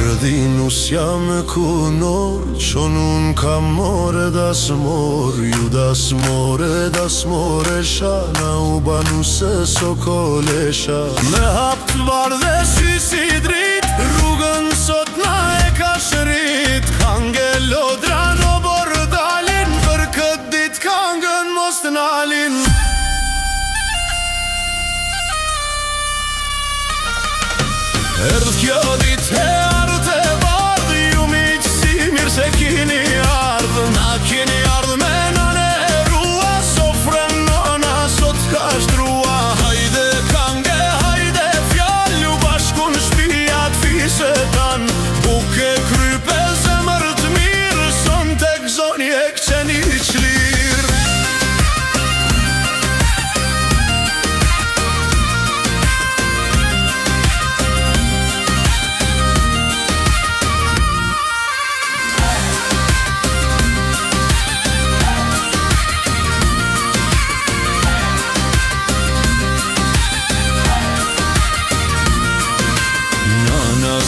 Ardhinusja me kunor, që nun ka more das mor, ju das more shana u banu se sokolesha. Me hap të varë dhe sy si drit, rrugën sot na e ka shërit. Kange lodra në bordalin, për këtë dit kangën mos të nalin. Erdh kjo dit e ardh e bardh, ju miq si mirë se kini ardh. Na kini ardh me nane e rua, sofrën nona sot ka shtrua. Hajde kange, hajde fjallu, bashku në shpijat fisetan. Buke krype zemër të mirë, son tek zoni e këqeni qlirë.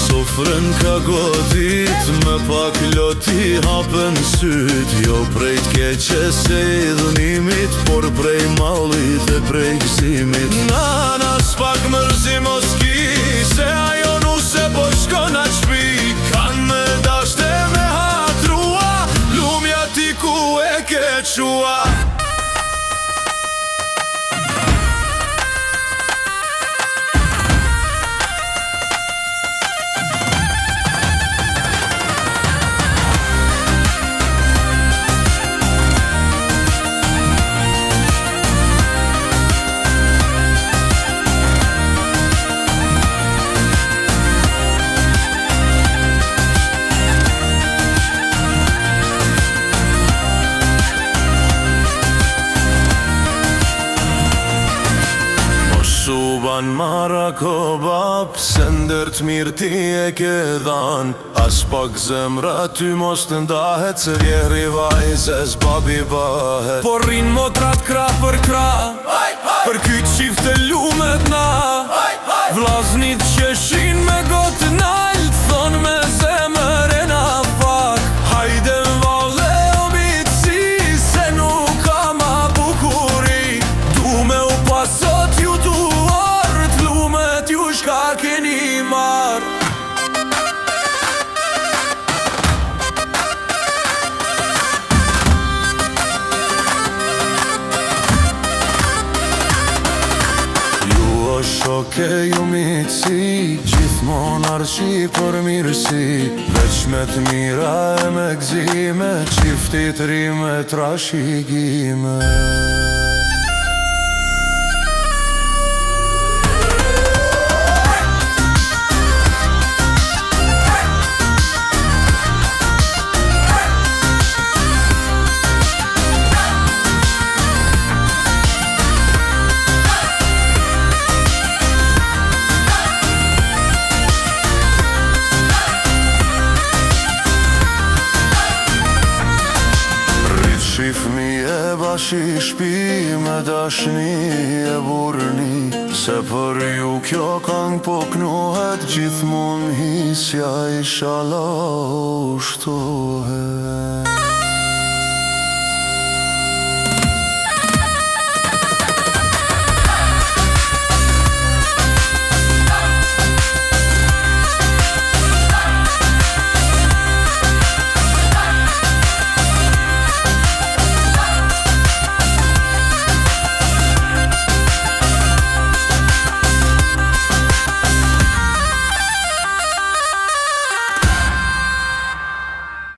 Sofrën ka godit, me pak loti hapën syt. Jo prej t'keqe se i dhunimit, por prej mallit e prej gëzimit. Nana s'pak mërzi mos ki, se ajo nuse po shkon a qpi. Kan me dashte me hatrua, lumja ti ku e ke qua. Ban mara ko bap, se ndër t'mirë ti e ke dhan. As pak zemra ty mos të ndahet, se vjeri vajze s'babi bahet. Por rin motrat kra për kra, për kyt qift e lumet na. Vllaznit qeshin me gotë nalt, thon me zemër e na fak. Hajde m'valle o mitësi, se nuk ka ma bukuri. Du me u pasot ju tu ju shka keni marr. Ju o shoke ju mitësi, gjithmon arshi për mirësi. Veç me t'mira e me gzime, qiftit rime trashigime. Shifmi e bashi shpi, me dashni e burni. Se për ju kjo kang po knohet, gjithmon hisja i shala ushtohet.